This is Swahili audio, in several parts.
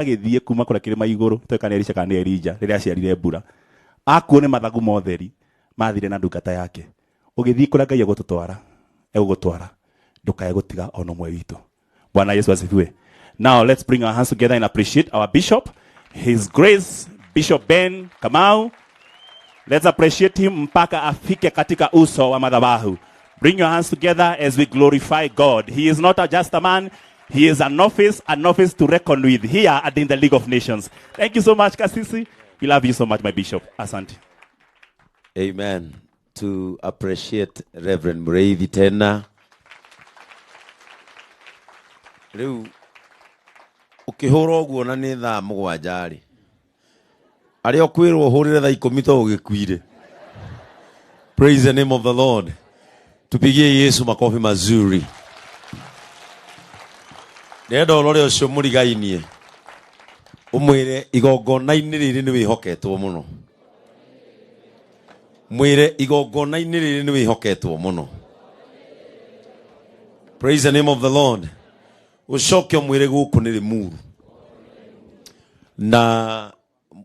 agithie kuma kura kirima iguru twekane Elisha kana Elija riria aciarire mbura akuone mathagu motheri mathire na ndungata yake ugithie kura Ngai egututwara ndukae gutiga ono mwe witu. Bwana Yesu asifiwe. Now let's bring our hands together and appreciate our bishop, His Grace Bishop Ben Kamau. Let's appreciate him mpaka afike katika uso wa madhabahu. Bring your hands together as we glorify God. He is not just a man, he is an office to reckon with here at in the League of Nations. Thank you so much, Kasisi. We love you so much, my bishop. Asante. Amen. To appreciate Reverend Mureithi tena. Riu ukihura oguo na ni thaa mugwanja ri. Ari okwirwo hurire thaa 10 to ugikuire. Praise the name of the Lord. Tupigie Yesu makofi mazuri. Nendo rore ucio murigainie. Umwire igongona-ini riri ni wihoketwo muno. Mwire igongona-ini riri ni wihoketwo muno. Praise the name of the Lord. Ucoke mwire guku ni rimuru. Na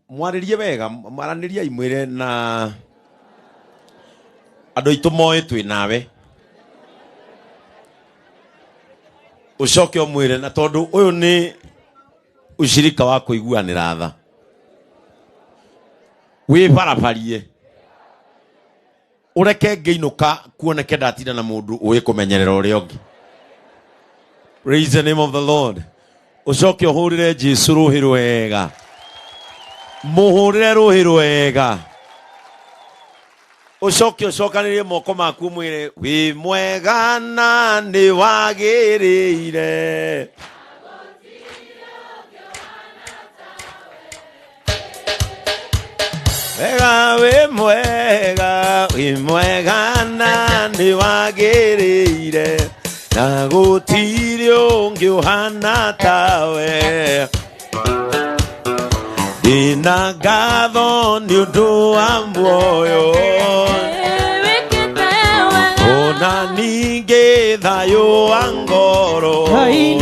mwaririe wega, maraniria imwire na andu itu moe twi nawe. Ucoke mwire na tondu uyu ni ushirika wa kuiguanira tha. Wi barabarie. Ureke ngeinuka kuoneke ndatina na mundu uwi kumenyerera uria ungi. Praise the name of the Lord. Ucoke uhurire Jesu ruhi rwega. Muhurire ruhi rwega. Ucoke ucokanirie moko maku mwire wi mwega na ni wagiriire. Wega wi mwega na ni wagiriire. Na gutiri ungi uhana tawe. Ina ngatho ni undu wa muoyo. Ona ningi thayu wa ngoro. Wi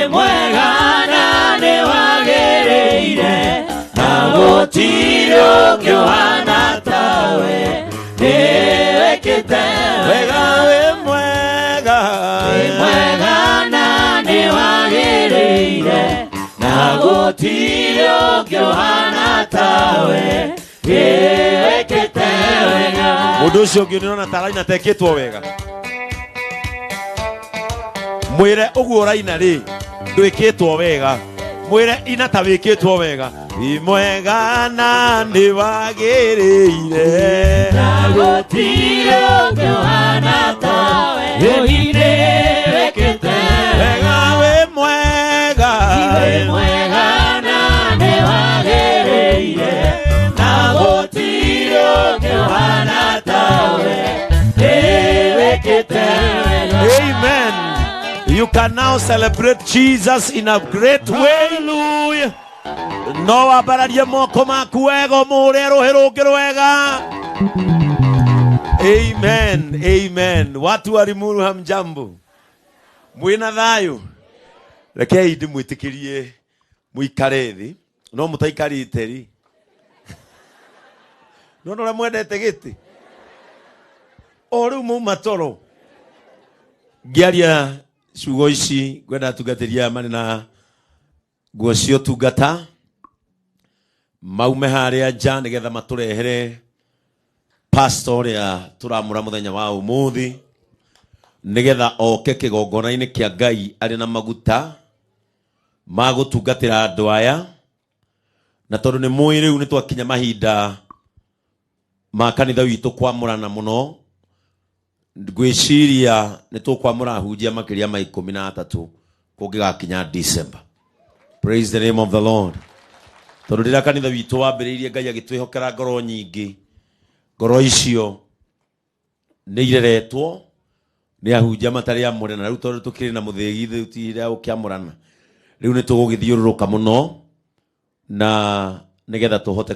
mwega na ni wagiriire. Na gutiri ungi uhana tawe. Wega wi mwega na ni wagiriire. Na gutiri ungi uhana tawe. Mundu ucio ungi nirona taraina teketwo wega. Mwire uguo raina ri ndwiketwo wega. Mwire ina ta wiketwo wega. Wi mwega na ni wagiriire. Na gutiri ungi uhana tawe. Wega wi mwega na ni wagiriire. Na gutiri ungi uhana tawe. Amen. You can now celebrate Jesus in a great way. Hallelujah. No abararie moko maku wega muhurire ruhi rungi rwega. Amen. Amen. Watu wa Limuru hamjambo. Mwina thayu. Rekei ndimwitikirie muikare thi. No mutaikarite ri. No no mwendete giti. O riu mu matoro. Ngiaria ciugo ici gwenda tungatiria mari na nguo cio tungata maume haria nja nigetha maturehere pastor ya turamura muthenya wa umuthi nigetha oke kigongona-ini kia Ngai ari na maguta magutungatira andu aya na tondu ni mwiri riu ni twakinya mahinda ma kanitha witu kwamurana muno. Ngwiciria ni tukwamura hunjia makiria ma 13 kungigakinya December. Praise the name of the Lord. Tondu rira kanitha witu wambiriirie Ngai agitwihokera ngoro nyingi. Ngoro icio ni ireretwo ni ahunjia matari amure na riu tondu tukiri na muthigi thutira ukiamurana. Riu ni tugugithiururuka muno na nigetha tuhote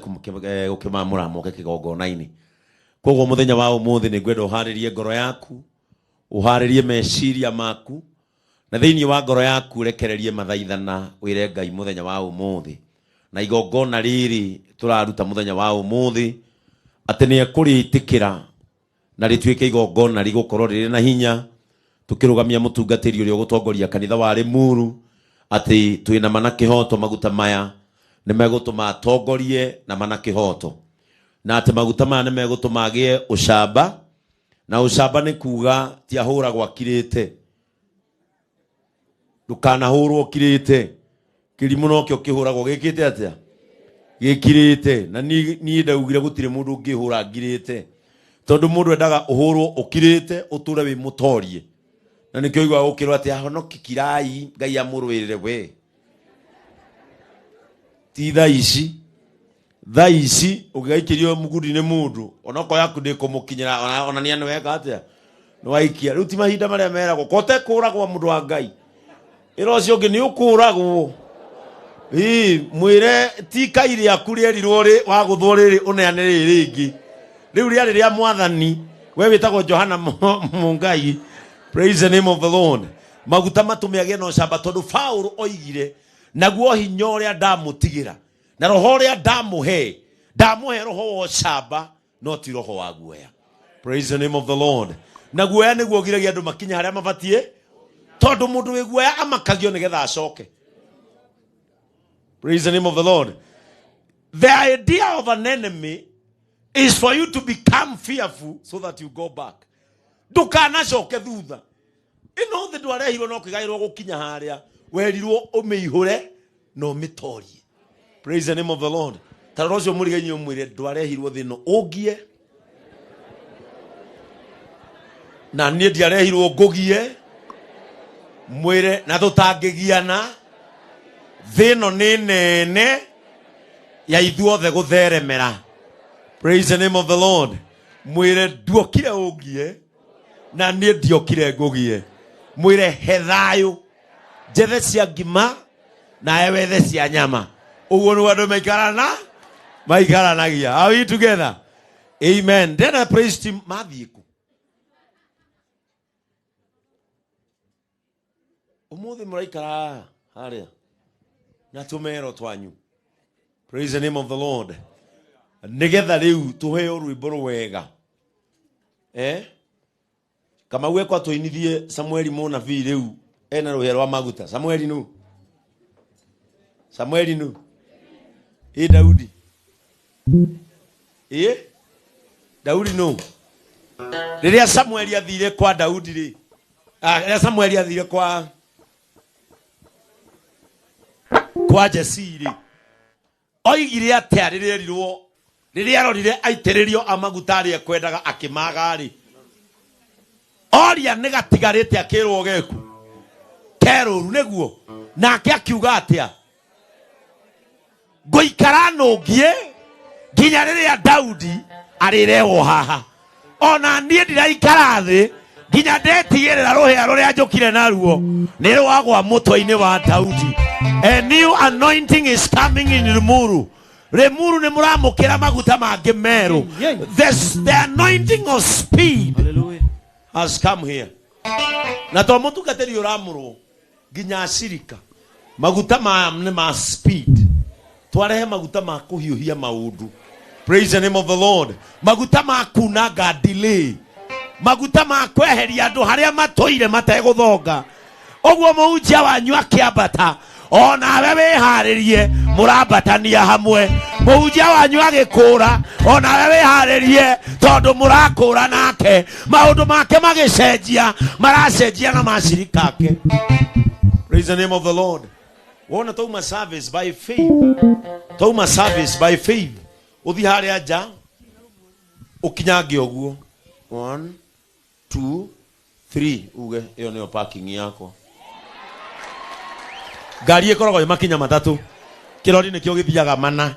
gukimamura moke kigongona-ini. Koguo muthenya wa umuthi ni ngwenda uharirie ngoro yaku, uharirie meciria maku, na thiini wa ngoro yaku rekererie mathaithana wire Ngai muthenya wa umuthi na igongona riri turaruta muthenya wa umuthi ati ni ekuritikira na rituike igongona rigukorwo riri na hinya tukirugamia mutungatiri uria gutongoria kanitha wa Limuru ati twina mana kihoto maguta maya ni megutuma atongorie na mana kihoto na ati maguta maya ni megutuma agie ucamba na ucamba ni kuga ti ahura gwakirite ndukanahurwo kirite kirimu no kyo kihuragwo gikite atia gikirite na ni ndaugire gutire mundu ngihura ngirite tondu mundu endaga uhurwo ukirite uture wi mutorie na nikyo igwa ukirwa atia honoki kirai Ngai amurwirire we ti tha ici ugaikirio mugudi ni mundu onako yaku ndikumukinyira ona ni anu weka atia no waikia ruti mahinda maria meragwo kote kuragwo mundu wa Ngai iro cio ngi ni ukuragwo mwire ti kairi akuri erirwo ri wa guthwo riri uneane riri ringi riu riari ria mwathani we witagwo Johana Mungai. Praise the name of the Lord. Maguta matumiage no shamba tondu Paulo oigire naguo hinya uria ndamutigira na roho uria ndamuhe roho wa shamba no ti roho wa guoya. Praise the name of the Lord. Naguoya niguo giragia andu makinya haria mabatie tondu mundu wi guoya amakagio nigetha acoke. Praise the name of the Lord. The idea of an enemy is for you to become fearful so that you go back. Ndukana coke thutha ino thi ndwarehirwo no kigairwo gukinya haria werirwo umihure no mitorie. Praise the name of the Lord. Tarocio murigenyo mwire ndwarehirwo thino ugie na nie ndiarehirwo ngugie mwire na tutangigiana thino ni nene ya ithuothe gutheremera. Praise the name of the Lord. Mwire nduokire ugie na nie ndiokire ngugie mwire hethayo jethe cia ngima na ewethe cia nyama uguo ni andu maikaranagia. Are we together? Amen. Then I praised him. Mathiku umuthi muraikara haria na tumero twanyu. Praise the name of the Lord. Nigetha riu tuheo rwimbo rwega kama we kwa tuinithie Samueli munabii riu ena ruhero wa maguta. Samueli nu Daudi Daudi nu riria Samueli athire kwa Daudi ri riria Samueli athire kwa Jesse ri oigire atia riria arorire aitiririo amaguta ari ekwendaga akimaga ri oria negatigarite akirwo geku keruru neguo nake akiuga atia ngoikara nungie nginya riria Daudi arirewo haha ona nie ndiraikara thi nginya ndetigirira ruhia ruria njukire naruo ni rwagwa mutwe-ini wa Daudi. A new anointing is coming in Limuru. Limuru ni muramukira maguta mangi meru. The anointing of speed has come here. Na to mutungatiri uramurwo nginya Asirika maguta ni ma speed twarehe maguta ma kuhiuhia maundu. Praise the name of the Lord. Maguta ma kunaga delay, maguta ma kweheria andu haria matoire mateguthonga. Oguo muunjia wanyu akiambata ona we wiharirie murabatania hamwe. Muunjia wanyu agikura ona we wiharirie tondu murakura nake maundu make magicenjia maracenjia na macirika ake. Praise the name of the Lord. Wona tuma service by faith, tuma service by faith. Uthi haria ja ukinyange oguo 1 2 3 uge iyo niyo parking yako. Gari ikoragwo makinya matatu kirori nikio githiaga mana.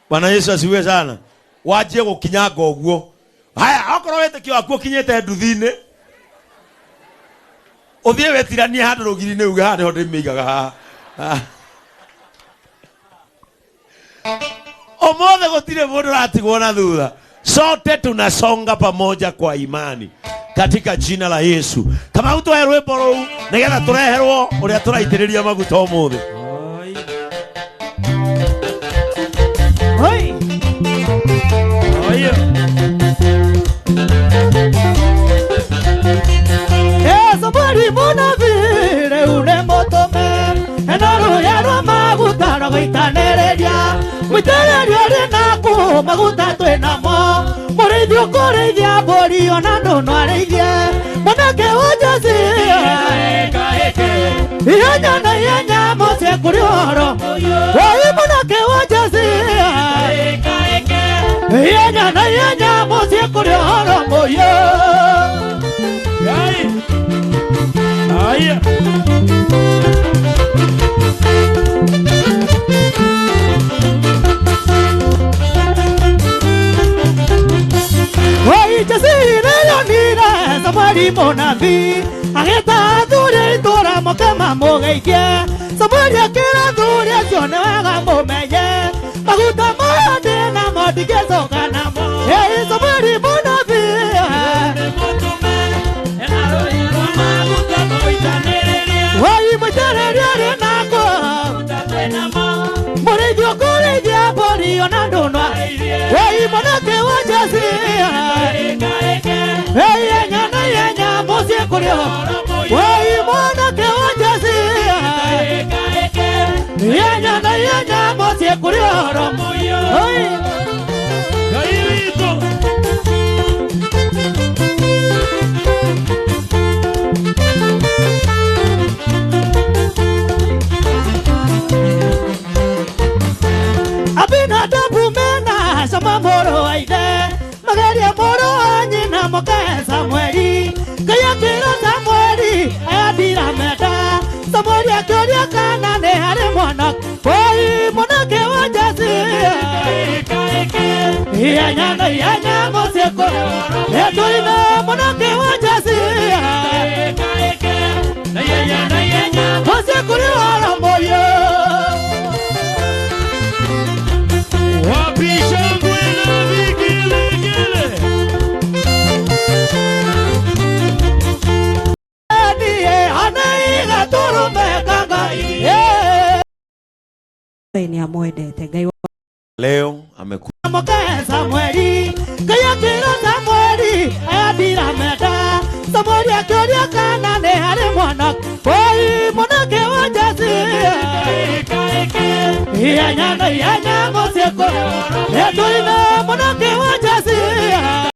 Bwana Yesu asiwe sana. Wajie gukinyanga oguo haya okorwo wetekio waku kinyete nduthine uthie wetirania handu rugiri-ini uge hande ho ndimigaga ha omothe gutire mundu ratigwo na thutha. Sote tunasonga pamoja kwa imani. katika jina la Yesu. Kama utoe rwimbo ruu nigetha tureherwo uria turaitiriria maguta umuthi. Oi. Oi. Somebody mona vire ule motome enaro yaro maguta no goitanereria muitereria rinaku maguta twinamo murithio kurithia mburi ona ndono arithie monake wajasi ihenya na ihenya mose kuri horo wai monake wajasi ihenya na ihenya mose kuri horo moyo Aya. Wai jasire yonire samari monavi ageta dure tora mokema mogeike samari akira dure jone waga momenye maguta mode na modike sokana mo hey samari monavi Wai mutereria rinako Murithio kurithia mburi ona ndunwa Wai monake wajasi Wai yenya na yenya musie kurio Wai monake wajasi Yenya na yenya musie kurio Wai Kairito Abina dabu mena sama moro aide Magaria moro anyina moka Samueli Kaya kira Samueli ayadira meda Samueli akyoria kana ne hare mwana Wai monake wajasi Iya nyana moseko Eto ina monake wajasi Moseko ni wala moyo ni amwendete Ngai leo amekuja Samueli kaya kira Samueli ayadira meda Samueli akyoria kana ne hare mwana Wai monake wajasi Iya nyana moseko Eto ina monake wajasi